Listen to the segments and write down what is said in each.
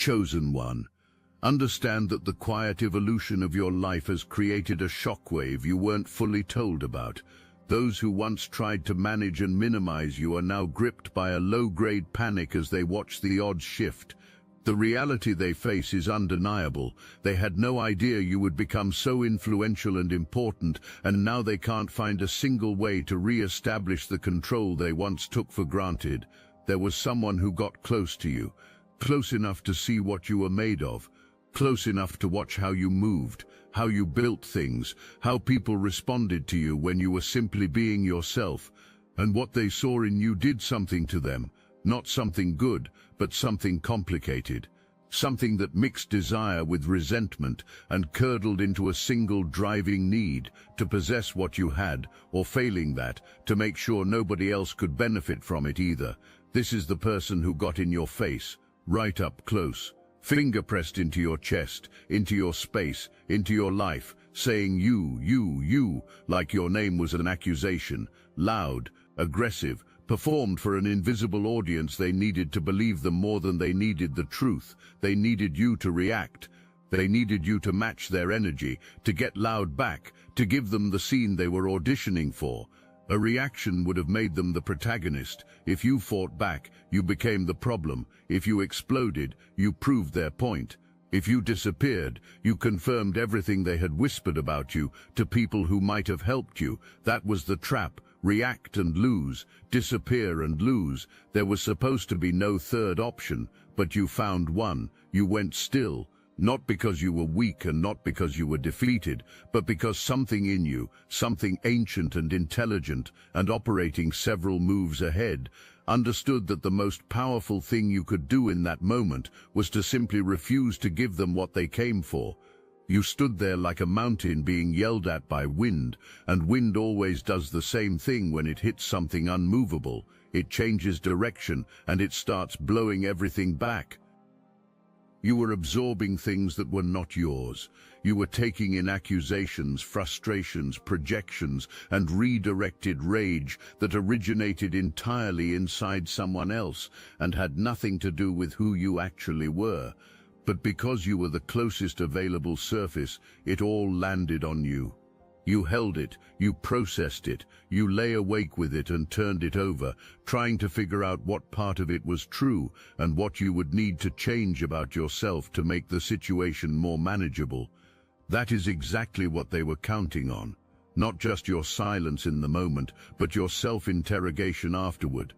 Chosen one. Understand that the quiet evolution of your life has created a shockwave you weren't fully told about. Those who once tried to manage and minimize you are now gripped by a low-grade panic as they watch the odds shift. The reality they face is undeniable. They had no idea you would become so influential and important, and now they can't find a single way to re-establish the control they once took for granted. There was someone who got close to you, close enough to see what you were made of, close enough to watch how you moved, how you built things, how people responded to you when you were simply being yourself. And what they saw in you did something to them. Not something good, but something complicated. Something that mixed desire with resentment and curdled into a single driving need to possess what you had, or failing that, to make sure nobody else could benefit from it either. This is the person who got in your face, right up close, finger pressed into your chest, into your space, into your life, saying you, like your name was an accusation, loud, aggressive, performed for an invisible audience. They needed to believe them more than they needed the truth. They needed you to react. They needed you to match their energy, to get loud back, to give them the scene they were auditioning for. A reaction would have made them the protagonist. If you fought back, you became the problem. If you exploded, you proved their point. If you disappeared, you confirmed everything they had whispered about you to people who might have helped you. That was the trap. React and lose, disappear and lose. There was supposed to be no third option, but you found one. You went still, not because you were weak and not because you were defeated, but because something in you, something ancient and intelligent and operating several moves ahead, understood that the most powerful thing you could do in that moment was to simply refuse to give them what they came for. You stood there like a mountain being yelled at by wind, and wind always does the same thing when it hits something unmovable. It changes direction, and it starts blowing everything back. You were absorbing things that were not yours. You were taking in accusations, frustrations, projections, and redirected rage that originated entirely inside someone else and had nothing to do with who you actually were. But because you were the closest available surface, it all landed on you. You held it, you processed it, you lay awake with it and turned it over, trying to figure out what part of it was true and what you would need to change about yourself to make the situation more manageable. That is exactly what they were counting on. Not just your silence in the moment, but your self-interrogation afterward.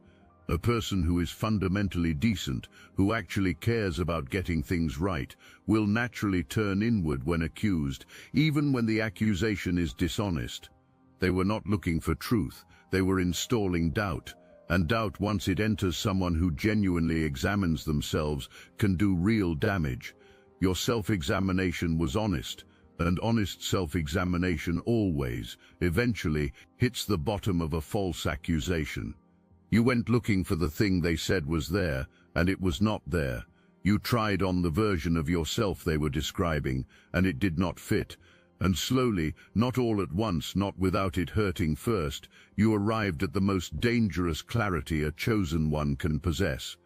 A person who is fundamentally decent, who actually cares about getting things right, will naturally turn inward when accused, even when the accusation is dishonest. They were not looking for truth, they were installing doubt. And doubt, once it enters someone who genuinely examines themselves, can do real damage. Your self-examination was honest, and honest self-examination always, eventually, hits the bottom of a false accusation. You went looking for the thing they said was there, and it was not there. You tried on the version of yourself they were describing, and it did not fit. And slowly, not all at once, not without it hurting first, you arrived at the most dangerous clarity a chosen one can possess.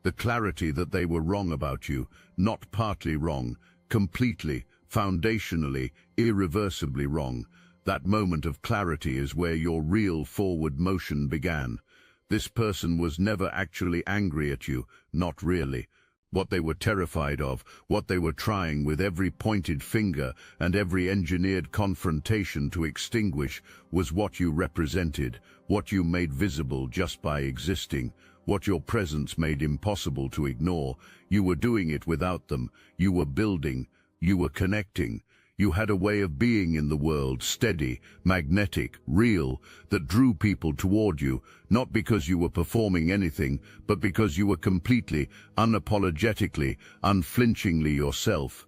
The clarity that they were wrong about you, not partly wrong, completely, foundationally, irreversibly wrong. That moment of clarity is where your real forward motion began. This person was never actually angry at you, not really. What they were terrified of, what they were trying with every pointed finger and every engineered confrontation to extinguish, was what you represented, what you made visible just by existing, what your presence made impossible to ignore. You were doing it without them. You were building. You were connecting. You had a way of being in the world, steady, magnetic, real, that drew people toward you, not because you were performing anything, but because you were completely, unapologetically, unflinchingly yourself.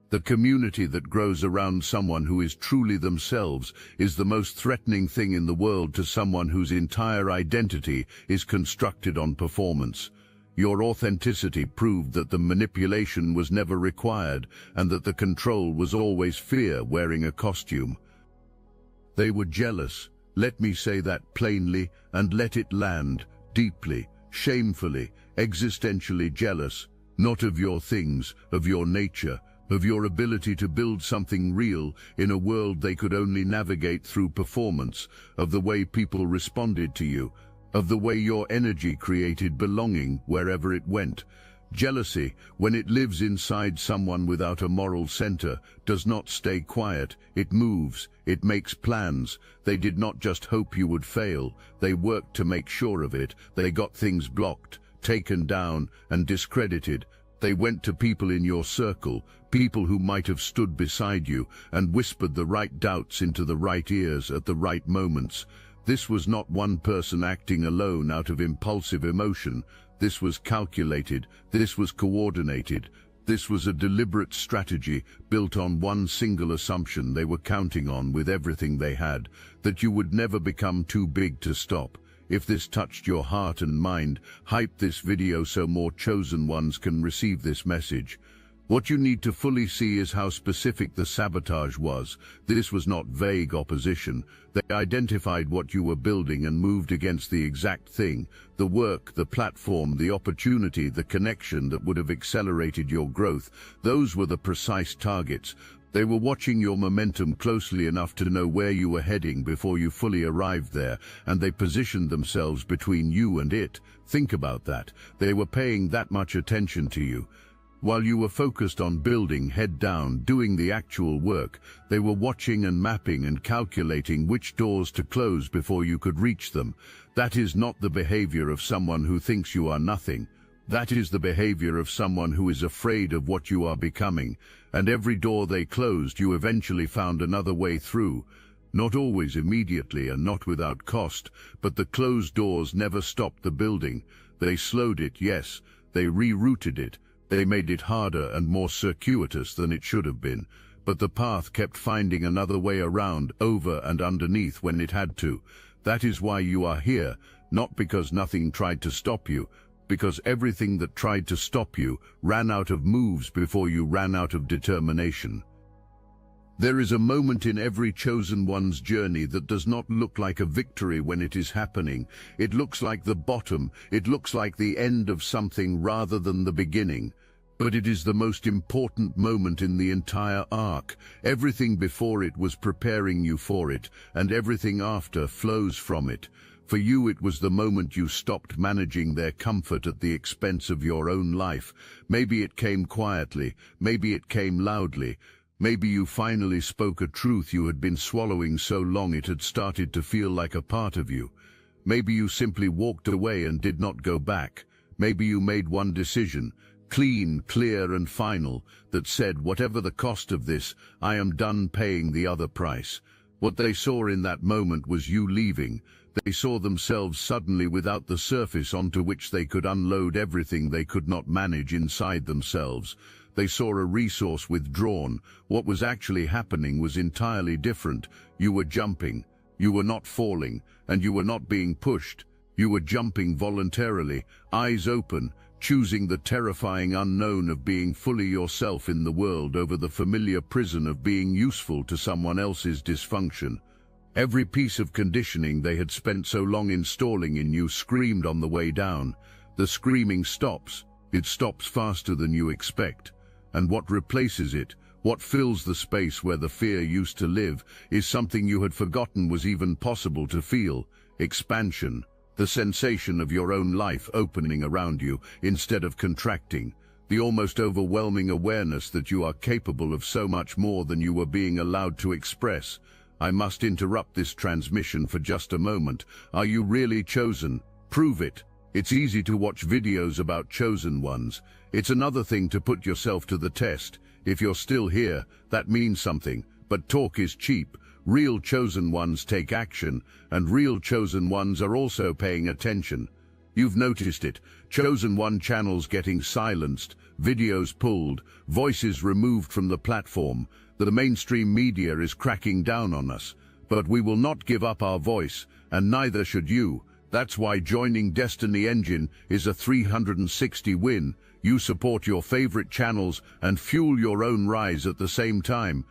The community that grows around someone who is truly themselves is the most threatening thing in the world to someone whose entire identity is constructed on performance. Your authenticity proved that the manipulation was never required and that the control was always fear wearing a costume. They were jealous, let me say that plainly, and let it land, deeply, shamefully, existentially jealous. not of your things, of your nature, of your ability to build something real in a world they could only navigate through performance, of the way people responded to you, of the way your energy created belonging wherever it went. Jealousy, when it lives inside someone without a moral center, does not stay quiet. It moves, it makes plans. They did not just hope you would fail, they worked to make sure of it. They got things blocked, taken down, and discredited. They went to people in your circle, people who might have stood beside you, and whispered the right doubts into the right ears at the right moments. This was not one person acting alone out of impulsive emotion. This was calculated, this was coordinated, this was a deliberate strategy built on one single assumption they were counting on with everything they had, that you would never become too big to stop. If this touched your heart and mind, hype this video so more chosen ones can receive this message. What you need to fully see is how specific the sabotage was. This was not vague opposition. They identified what you were building and moved against the exact thing, the work, the platform, the opportunity, the connection that would have accelerated your growth. Those were the precise targets. They were watching your momentum closely enough to know where you were heading before you fully arrived there, and they positioned themselves between you and it. Think about that. They were paying that much attention to you. While you were focused on building, head down, doing the actual work, they were watching and mapping and calculating which doors to close before you could reach them. That is not the behavior of someone who thinks you are nothing. That is the behavior of someone who is afraid of what you are becoming. And every door they closed, you eventually found another way through. Not always immediately and not without cost, but the closed doors never stopped the building. They slowed it, yes. They rerouted it. They made it harder and more circuitous than it should have been, but the path kept finding another way around, over and underneath when it had to. That is why you are here, not because nothing tried to stop you, because everything that tried to stop you ran out of moves before you ran out of determination. There is a moment in every chosen one's journey that does not look like a victory when it is happening. It looks like the bottom. It looks like the end of something rather than the beginning. But it is the most important moment in the entire arc. Everything before it was preparing you for it, and everything after flows from it. For you, it was the moment you stopped managing their comfort at the expense of your own life. Maybe it came quietly, maybe it came loudly. Maybe you finally spoke a truth you had been swallowing so long it had started to feel like a part of you. Maybe you simply walked away and did not go back. Maybe you made one decision, clean, clear and final, that said, whatever the cost of this, I am done paying the other price. What they saw in that moment was you leaving. They saw themselves suddenly without the surface onto which they could unload everything they could not manage inside themselves. They saw a resource withdrawn. What was actually happening was entirely different. You were jumping. You were not falling, and you were not being pushed. You were jumping voluntarily, eyes open, choosing the terrifying unknown of being fully yourself in the world over the familiar prison of being useful to someone else's dysfunction. Every piece of conditioning they had spent so long installing in you screamed on the way down. The screaming stops. It stops faster than you expect. And what replaces it, what fills the space where the fear used to live, is something you had forgotten was even possible to feel: expansion, the sensation of your own life opening around you instead of contracting, the almost overwhelming awareness that you are capable of so much more than you were being allowed to express. I must interrupt this transmission for just a moment. Are you really chosen? Prove it. It's easy to watch videos about chosen ones. It's another thing to put yourself to the test. If you're still here, that means something. But talk is cheap. Real chosen ones take action, and real chosen ones are also paying attention. You've noticed it. Chosen one channels getting silenced, videos pulled, voices removed from the platform. The mainstream media is cracking down on us. But we will not give up our voice, and neither should you. That's why joining Destiny Engine is a 360 win. You support your favorite channels and fuel your own rise at the same time.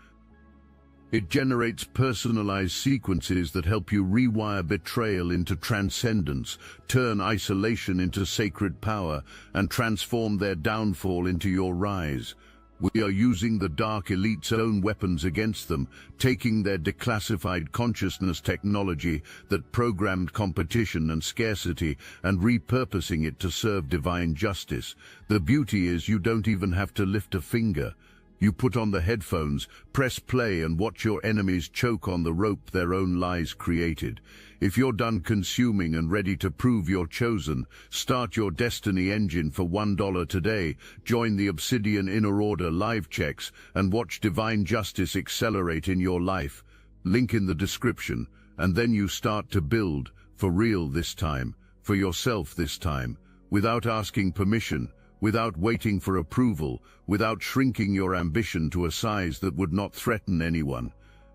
It generates personalized sequences that help you rewire betrayal into transcendence, turn isolation into sacred power, and transform their downfall into your rise. We are using the Dark Elite's own weapons against them, taking their declassified consciousness technology that programmed competition and scarcity and repurposing it to serve divine justice. The beauty is you don't even have to lift a finger. You put on the headphones, press play, and watch your enemies choke on the rope their own lies created. If you're done consuming and ready to prove you're chosen, start your Destiny engine for $1 today, join the Obsidian Inner Order live checks, and watch divine justice accelerate in your life. Link in the description, and then you start to build, for real this time, for yourself this time, without asking permission, without waiting for approval, without shrinking your ambition to a size that would not threaten anyone.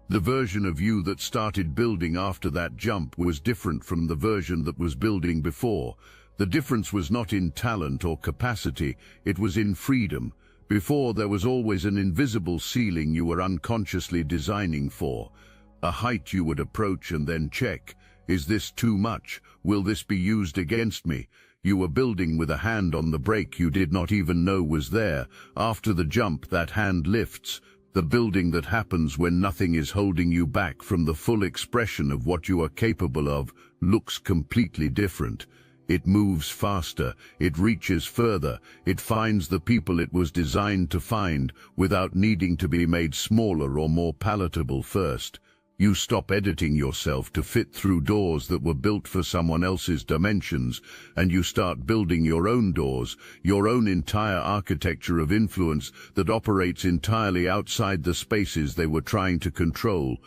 The version of you that started building after that jump was different from the version that was building before. The difference was not in talent or capacity, it was in freedom. Before, there was always an invisible ceiling you were unconsciously designing for. A height you would approach and then check. Is this too much? Will this be used against me? You were building with a hand on the brake you did not even know was there. After the jump, that hand lifts. The building that happens when nothing is holding you back from the full expression of what you are capable of looks completely different. It moves faster, it reaches further, it finds the people it was designed to find without needing to be made smaller or more palatable first. You stop editing yourself to fit through doors that were built for someone else's dimensions, and you start building your own doors, your own entire architecture of influence that operates entirely outside the spaces they were trying to control.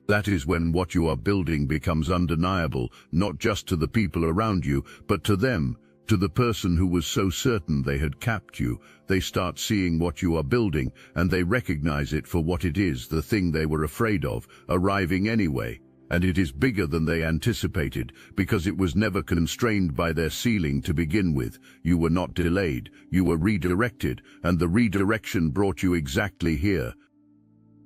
That is when what you are building becomes undeniable, not just to the people around you, but to them, to the person who was so certain they had capped you. They start seeing what you are building, and they recognize it for what it is, the thing they were afraid of, arriving anyway. And it is bigger than they anticipated, because it was never constrained by their ceiling to begin with. You were not delayed, you were redirected, and the redirection brought you exactly here.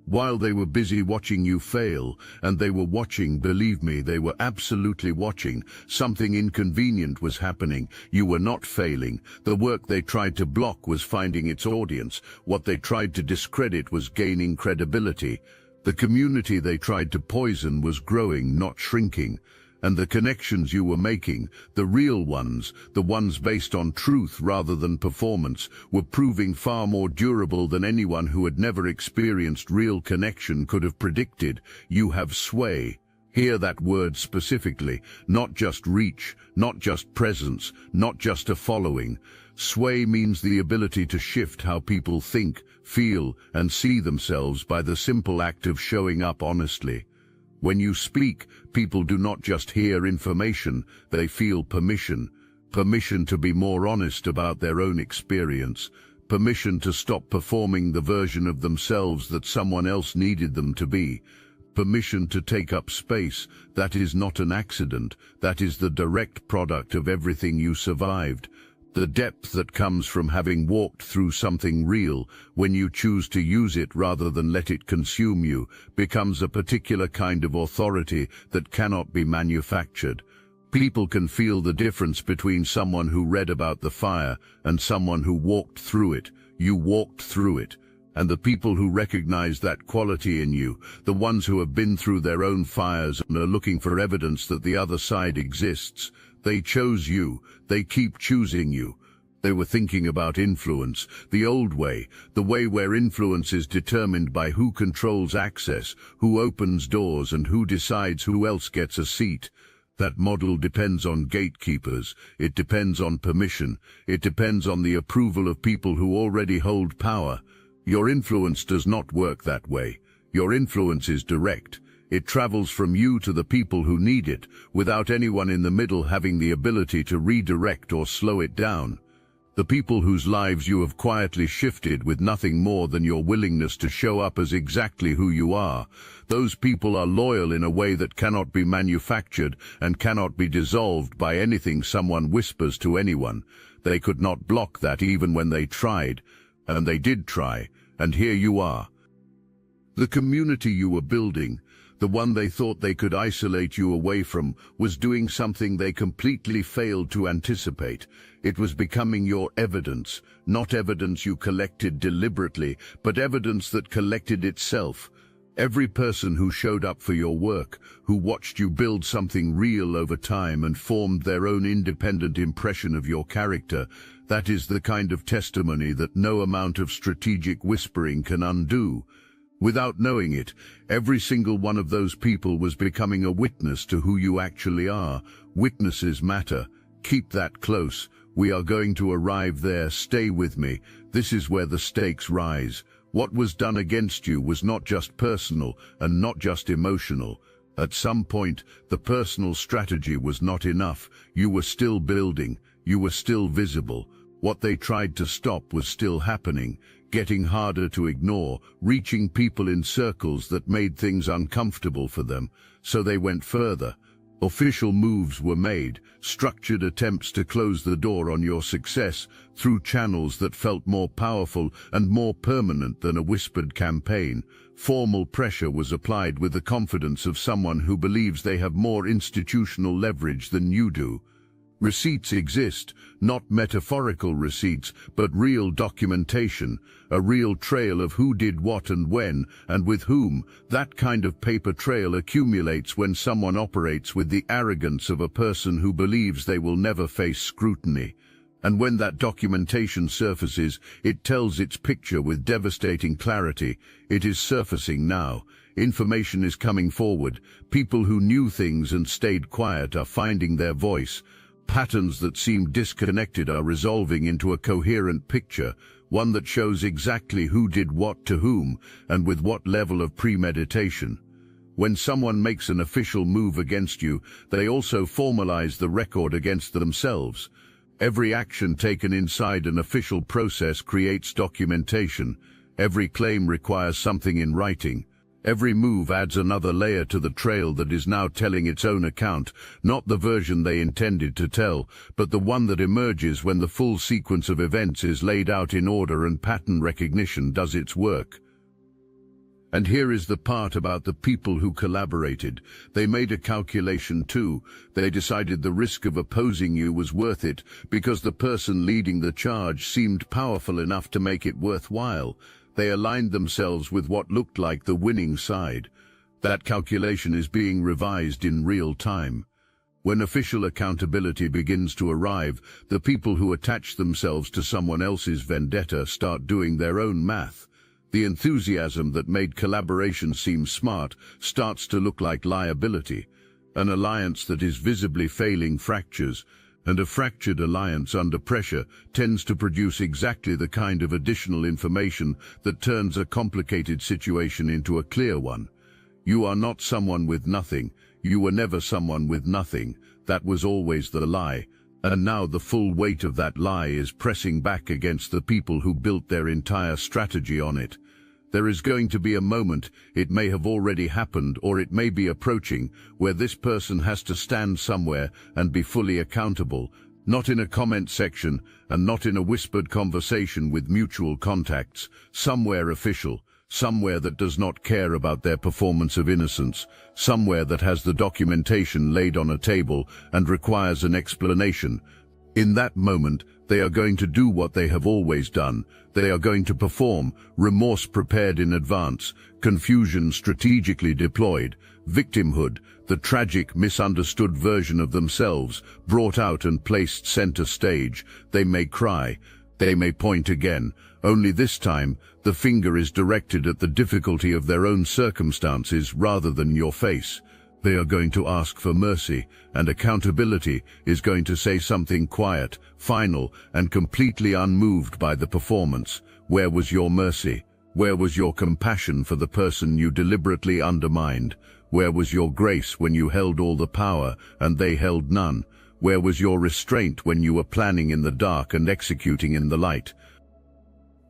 While they were busy watching you fail, and they were watching, believe me, they were absolutely watching, something inconvenient was happening. You were not failing. The work they tried to block was finding its audience. What they tried to discredit was gaining credibility. The community they tried to poison was growing, not shrinking. And the connections you were making, the real ones, the ones based on truth rather than performance, were proving far more durable than anyone who had never experienced real connection could have predicted. You have sway. Hear that word specifically, not just reach, not just presence, not just a following. Sway means the ability to shift how people think, feel, and see themselves by the simple act of showing up honestly. When you speak, people do not just hear information, they feel permission. Permission to be more honest about their own experience. Permission to stop performing the version of themselves that someone else needed them to be. Permission to take up space. That is not an accident. That is the direct product of everything you survived. The depth that comes from having walked through something real, when you choose to use it rather than let it consume you, becomes a particular kind of authority that cannot be manufactured. People can feel the difference between someone who read about the fire and someone who walked through it. You walked through it. And the people who recognize that quality in you, the ones who have been through their own fires and are looking for evidence that the other side exists, they chose you. They keep choosing you. They were thinking about influence, the old way, the way where influence is determined by who controls access, who opens doors, and who decides who else gets a seat. That model depends on gatekeepers. It depends on permission. It depends on the approval of people who already hold power. Your influence does not work that way. Your influence is direct. It travels from you to the people who need it, without anyone in the middle having the ability to redirect or slow it down. The people whose lives you have quietly shifted with nothing more than your willingness to show up as exactly who you are. Those people are loyal in a way that cannot be manufactured and cannot be dissolved by anything someone whispers to anyone. They could not block that even when they tried. And they did try, and here you are. The community you were building, the one they thought they could isolate you away from, was doing something they completely failed to anticipate. It was becoming your evidence, not evidence you collected deliberately, but evidence that collected itself. Every person who showed up for your work, who watched you build something real over time and formed their own independent impression of your character, that is the kind of testimony that no amount of strategic whispering can undo. Without knowing it, every single one of those people was becoming a witness to who you actually are. Witnesses matter. Keep that close. We are going to arrive there. Stay with me. This is where the stakes rise. What was done against you was not just personal and not just emotional. At some point, the personal strategy was not enough. You were still building. You were still visible. What they tried to stop was still happening, getting harder to ignore, reaching people in circles that made things uncomfortable for them. So they went further. Official moves were made, structured attempts to close the door on your success through channels that felt more powerful and more permanent than a whispered campaign. Formal pressure was applied with the confidence of someone who believes they have more institutional leverage than you do. Receipts exist, not metaphorical receipts, but real documentation, a real trail of who did what and when, and with whom. That kind of paper trail accumulates when someone operates with the arrogance of a person who believes they will never face scrutiny. And when that documentation surfaces, it tells its picture with devastating clarity. It is surfacing now. Information is coming forward. People who knew things and stayed quiet are finding their voice. Patterns that seemed disconnected are resolving into a coherent picture, one that shows exactly who did what to whom and with what level of premeditation. When someone makes an official move against you, they also formalize the record against themselves. Every action taken inside an official process creates documentation. Every claim requires something in writing. Every move adds another layer to the trail that is now telling its own account, not the version they intended to tell, but the one that emerges when the full sequence of events is laid out in order and pattern recognition does its work. And here is the part about the people who collaborated. They made a calculation too. They decided the risk of opposing you was worth it because the person leading the charge seemed powerful enough to make it worthwhile. They aligned themselves with what looked like the winning side. That calculation is being revised in real time. When official accountability begins to arrive, the people who attach themselves to someone else's vendetta start doing their own math. The enthusiasm that made collaboration seem smart starts to look like liability. An alliance that is visibly failing fractures, and a fractured alliance under pressure tends to produce exactly the kind of additional information that turns a complicated situation into a clear one. You are not someone with nothing. You were never someone with nothing. That was always the lie. And now the full weight of that lie is pressing back against the people who built their entire strategy on it. There is going to be a moment, it may have already happened or it may be approaching, where this person has to stand somewhere and be fully accountable, not in a comment section and not in a whispered conversation with mutual contacts, somewhere official, somewhere that does not care about their performance of innocence, somewhere that has the documentation laid on a table and requires an explanation. In that moment, they are going to do what they have always done. They are going to perform, remorse prepared in advance, confusion strategically deployed, victimhood, the tragic, misunderstood version of themselves, brought out and placed center stage. They may cry, they may point again. Only this time, the finger is directed at the difficulty of their own circumstances rather than your face. They are going to ask for mercy, and accountability is going to say something quiet, final, and completely unmoved by the performance. Where was your mercy? Where was your compassion for the person you deliberately undermined? Where was your grace when you held all the power and they held none? Where was your restraint when you were planning in the dark and executing in the light?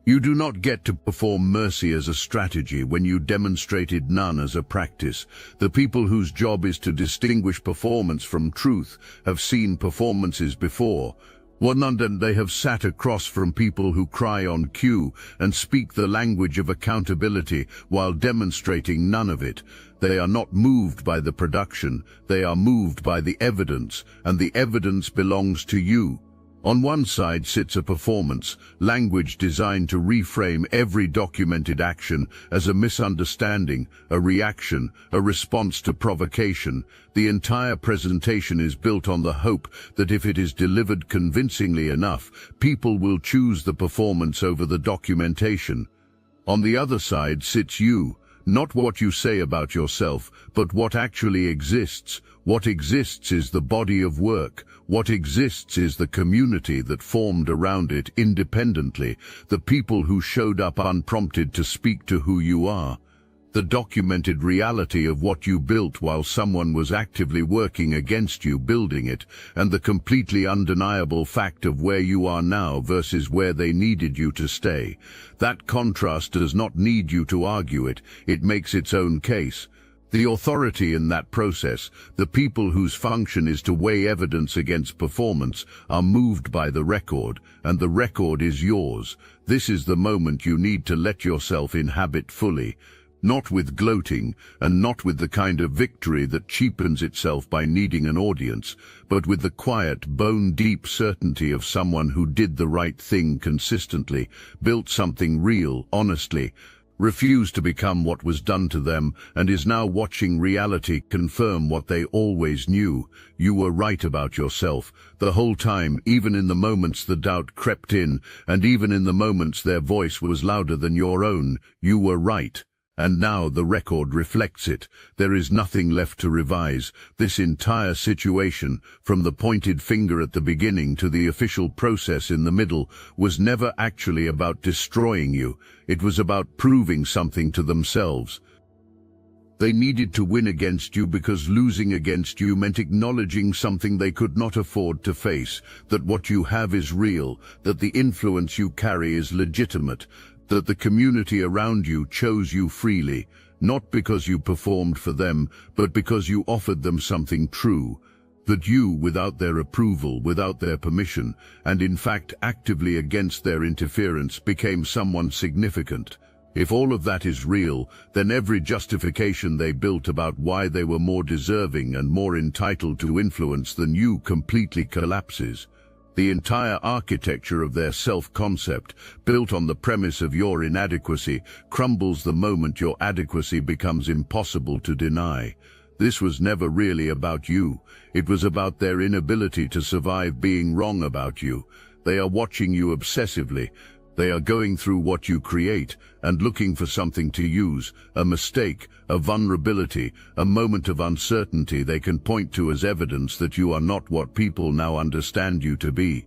You do not get to perform mercy as a strategy when you demonstrated none as a practice. The people whose job is to distinguish performance from truth have seen performances before. Wanandan, they have sat across from people who cry on cue and speak the language of accountability while demonstrating none of it. They are not moved by the production, they are moved by the evidence, and the evidence belongs to you. On one side sits a performance, language designed to reframe every documented action as a misunderstanding, a reaction, a response to provocation. The entire presentation is built on the hope that if it is delivered convincingly enough, people will choose the performance over the documentation. On the other side sits you, not what you say about yourself, but what actually exists. What exists is the body of work. What exists is the community that formed around it independently, the people who showed up unprompted to speak to who you are. The documented reality of what you built while someone was actively working against you building it, and the completely undeniable fact of where you are now versus where they needed you to stay. That contrast does not need you to argue it, it makes its own case. The authority in that process, the people whose function is to weigh evidence against performance, are moved by the record, and the record is yours. This is the moment you need to let yourself inhabit fully. Not with gloating, and not with the kind of victory that cheapens itself by needing an audience, but with the quiet, bone-deep certainty of someone who did the right thing consistently, built something real, honestly, refused to become what was done to them, and is now watching reality confirm what they always knew. You were right about yourself, the whole time, even in the moments the doubt crept in, and even in the moments their voice was louder than your own. You were right. And now the record reflects it. There is nothing left to revise. This entire situation, from the pointed finger at the beginning to the official process in the middle, was never actually about destroying you. It was about proving something to themselves. They needed to win against you because losing against you meant acknowledging something they could not afford to face, that what you have is real, that the influence you carry is legitimate, that the community around you chose you freely, not because you performed for them, but because you offered them something true, that you, without their approval, without their permission, and in fact actively against their interference, became someone significant. If all of that is real, then every justification they built about why they were more deserving and more entitled to influence than you completely collapses. The entire architecture of their self-concept, built on the premise of your inadequacy, crumbles the moment your adequacy becomes impossible to deny. This was never really about you. It was about their inability to survive being wrong about you. They are watching you obsessively. They are going through what you create and looking for something to use, a mistake, a vulnerability, a moment of uncertainty they can point to as evidence that you are not what people now understand you to be.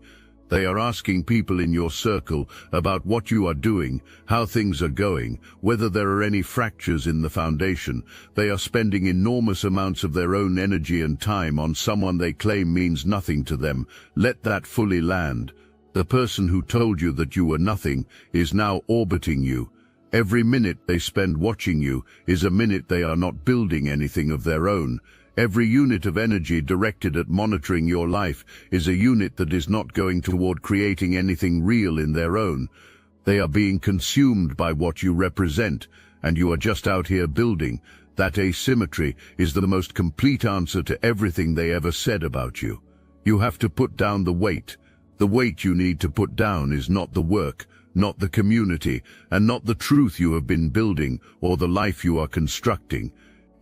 They are asking people in your circle about what you are doing, how things are going, whether there are any fractures in the foundation. They are spending enormous amounts of their own energy and time on someone they claim means nothing to them. Let that fully land. The person who told you that you were nothing is now orbiting you. Every minute they spend watching you is a minute they are not building anything of their own. Every unit of energy directed at monitoring your life is a unit that is not going toward creating anything real in their own. They are being consumed by what you represent, and you are just out here building. That asymmetry is the most complete answer to everything they ever said about you. You have to put down the weight. The weight you need to put down is not the work, not the community, and not the truth you have been building or the life you are constructing.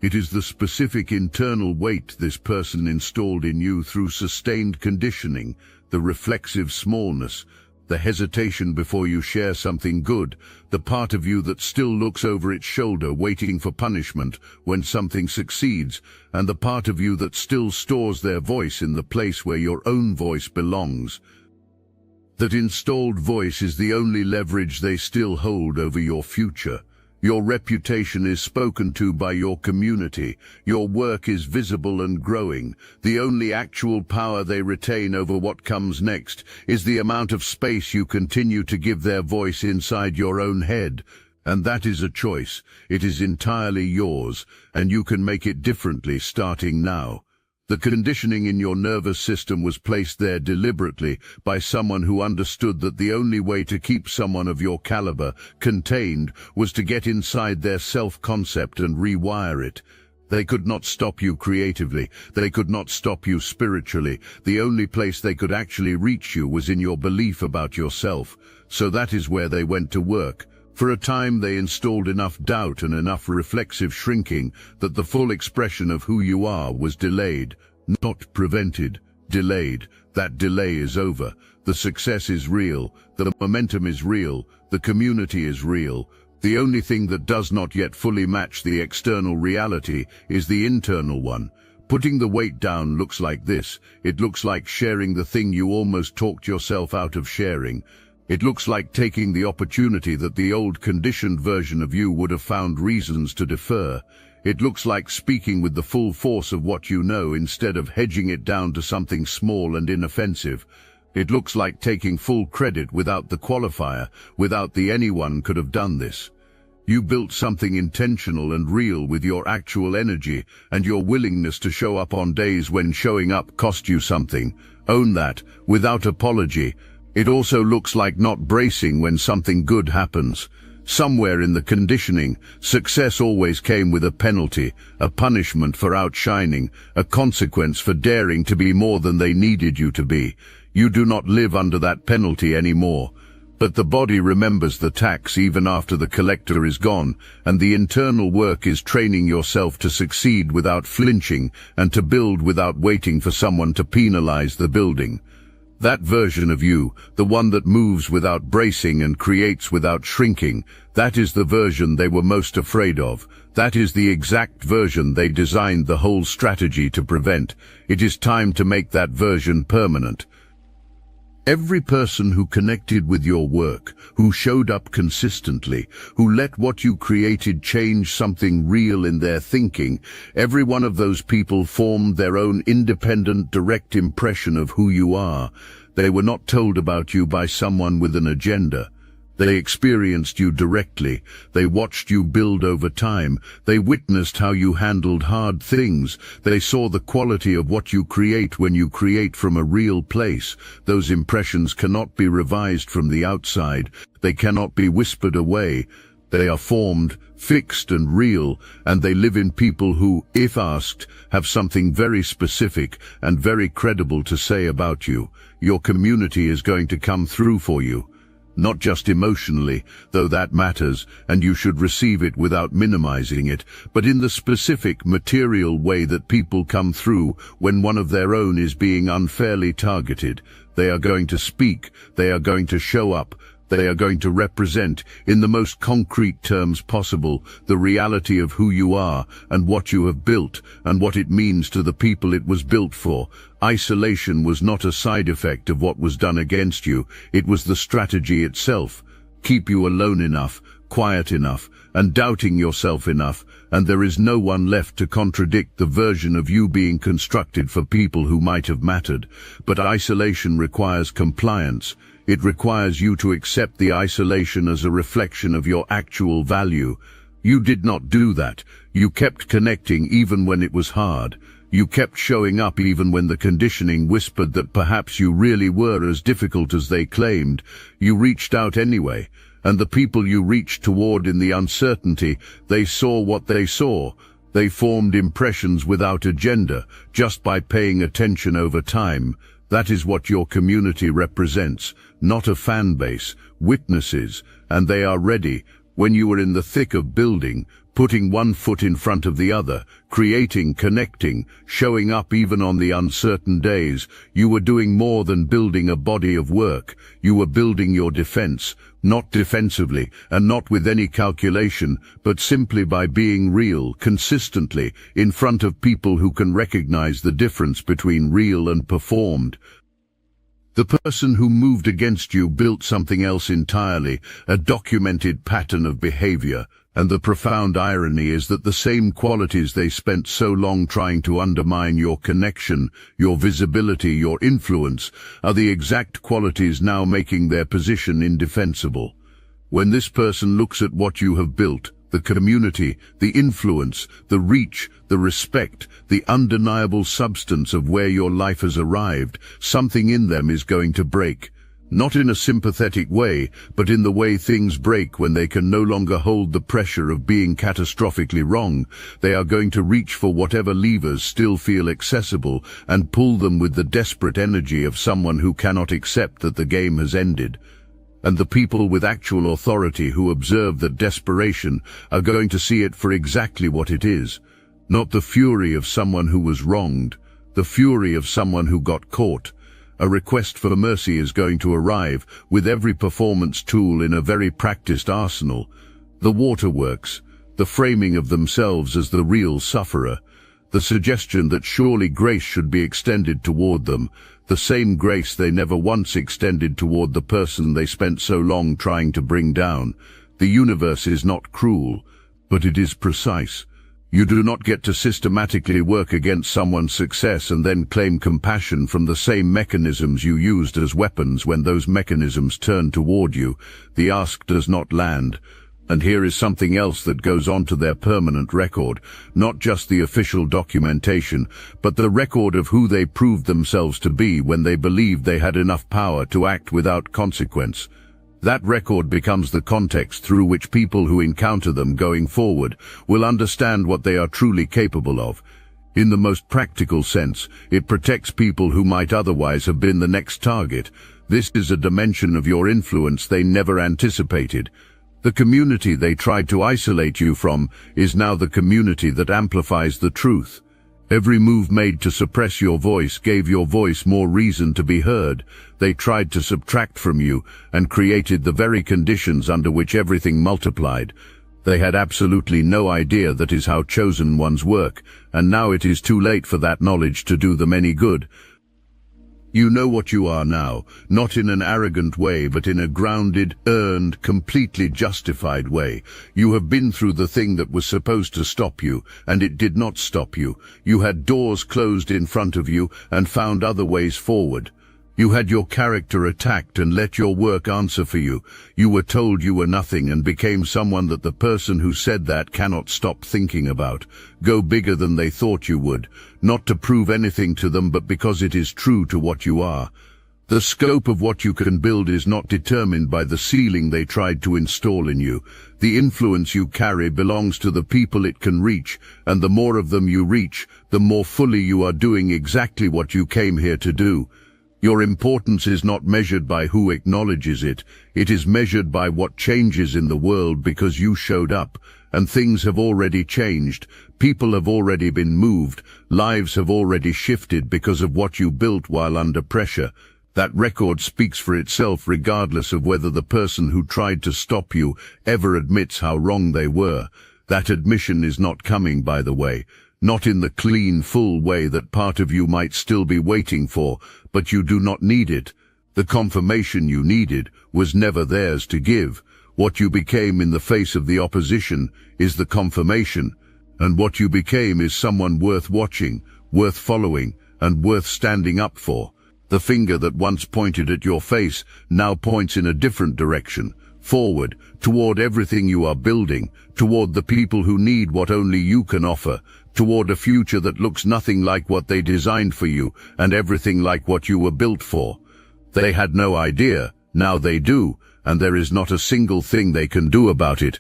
It is the specific internal weight this person installed in you through sustained conditioning, the reflexive smallness, the hesitation before you share something good, the part of you that still looks over its shoulder waiting for punishment when something succeeds, and the part of you that still stores their voice in the place where your own voice belongs. That installed voice is the only leverage they still hold over your future. Your reputation is spoken to by your community. Your work is visible and growing. The only actual power they retain over what comes next is the amount of space you continue to give their voice inside your own head. And that is a choice. It is entirely yours, and you can make it differently starting now. The conditioning in your nervous system was placed there deliberately by someone who understood that the only way to keep someone of your caliber contained was to get inside their self-concept and rewire it. They could not stop you creatively. They could not stop you spiritually. The only place they could actually reach you was in your belief about yourself. So that is where they went to work. For a time they installed enough doubt and enough reflexive shrinking that the full expression of who you are was delayed, not prevented, delayed. That delay is over. The success is real. The momentum is real. The community is real. The only thing that does not yet fully match the external reality is the internal one. Putting the weight down looks like this. It looks like sharing the thing you almost talked yourself out of sharing. It looks like taking the opportunity that the old conditioned version of you would have found reasons to defer. It looks like speaking with the full force of what you know instead of hedging it down to something small and inoffensive. It looks like taking full credit without the qualifier, without the anyone could have done this. You built something intentional and real with your actual energy and your willingness to show up on days when showing up cost you something. Own that, without apology. It also looks like not bracing when something good happens. Somewhere in the conditioning, success always came with a penalty, a punishment for outshining, a consequence for daring to be more than they needed you to be. You do not live under that penalty anymore. But the body remembers the tax even after the collector is gone, and the internal work is training yourself to succeed without flinching and to build without waiting for someone to penalize the building. That version of you, the one that moves without bracing and creates without shrinking, that is the version they were most afraid of. That is the exact version they designed the whole strategy to prevent. It is time to make that version permanent. Every person who connected with your work, who showed up consistently, who let what you created change something real in their thinking, every one of those people formed their own independent, direct impression of who you are. They were not told about you by someone with an agenda. They experienced you directly. They watched you build over time. They witnessed how you handled hard things. They saw the quality of what you create when you create from a real place. Those impressions cannot be revised from the outside. They cannot be whispered away. They are formed, fixed and real, and they live in people who, if asked, have something very specific and very credible to say about you. Your community is going to come through for you. Not just emotionally, though that matters, and you should receive it without minimizing it, but in the specific material way that people come through when one of their own is being unfairly targeted. They are going to speak, they are going to show up, they are going to represent, in the most concrete terms possible, the reality of who you are and what you have built and what it means to the people it was built for. Isolation was not a side effect of what was done against you. It was the strategy itself. Keep you alone enough, quiet enough, and doubting yourself enough, and there is no one left to contradict the version of you being constructed for people who might have mattered. But isolation requires compliance. It requires you to accept the isolation as a reflection of your actual value. You did not do that. You kept connecting even when it was hard. You kept showing up even when the conditioning whispered that perhaps you really were as difficult as they claimed. You reached out anyway, and the people you reached toward in the uncertainty, they saw what they saw. They formed impressions without agenda, just by paying attention over time. That is what your community represents, not a fan base, witnesses, and they are ready. When you were in the thick of building, putting one foot in front of the other, creating, connecting, showing up even on the uncertain days, you were doing more than building a body of work. You were building your defense, not defensively and not with any calculation, but simply by being real, consistently, in front of people who can recognize the difference between real and performed. The person who moved against you built something else entirely, a documented pattern of behavior, and the profound irony is that the same qualities they spent so long trying to undermine, your connection, your visibility, your influence, are the exact qualities now making their position indefensible. When this person looks at what you have built, the community, the influence, the reach, the respect, the undeniable substance of where your life has arrived, something in them is going to break. Not in a sympathetic way, but in the way things break when they can no longer hold the pressure of being catastrophically wrong. They are going to reach for whatever levers still feel accessible and pull them with the desperate energy of someone who cannot accept that the game has ended. And the people with actual authority who observe that desperation are going to see it for exactly what it is. Not the fury of someone who was wronged, the fury of someone who got caught. A request for mercy is going to arrive with every performance tool in a very practiced arsenal. The waterworks, the framing of themselves as the real sufferer, the suggestion that surely grace should be extended toward them, the same grace they never once extended toward the person they spent so long trying to bring down. The universe is not cruel, but it is precise. You do not get to systematically work against someone's success and then claim compassion from the same mechanisms you used as weapons when those mechanisms turn toward you. The ask does not land. And here is something else that goes onto their permanent record, not just the official documentation, but the record of who they proved themselves to be when they believed they had enough power to act without consequence. That record becomes the context through which people who encounter them going forward will understand what they are truly capable of. In the most practical sense, it protects people who might otherwise have been the next target. This is a dimension of your influence they never anticipated. The community they tried to isolate you from is now the community that amplifies the truth. Every move made to suppress your voice gave your voice more reason to be heard. They tried to subtract from you and created the very conditions under which everything multiplied. They had absolutely no idea that is how chosen ones work, and now it is too late for that knowledge to do them any good. You know what you are now, not in an arrogant way, but in a grounded, earned, completely justified way. You have been through the thing that was supposed to stop you, and it did not stop you. You had doors closed in front of you and found other ways forward. You had your character attacked and let your work answer for you. You were told you were nothing and became someone that the person who said that cannot stop thinking about. Go bigger than they thought you would, not to prove anything to them but because it is true to what you are. The scope of what you can build is not determined by the ceiling they tried to install in you. The influence you carry belongs to the people it can reach, and the more of them you reach, the more fully you are doing exactly what you came here to do. Your importance is not measured by who acknowledges it. It is measured by what changes in the world because you showed up, and things have already changed. People have already been moved. Lives have already shifted because of what you built while under pressure. That record speaks for itself regardless of whether the person who tried to stop you ever admits how wrong they were. That admission is not coming, by the way. Not in the clean, full way that part of you might still be waiting for, but you do not need it. The confirmation you needed was never theirs to give. What you became in the face of the opposition is the confirmation, and what you became is someone worth watching, worth following, and worth standing up for. The finger that once pointed at your face now points in a different direction, forward, toward everything you are building, toward the people who need what only you can offer, toward a future that looks nothing like what they designed for you and everything like what you were built for. They had no idea, now they do, and there is not a single thing they can do about it.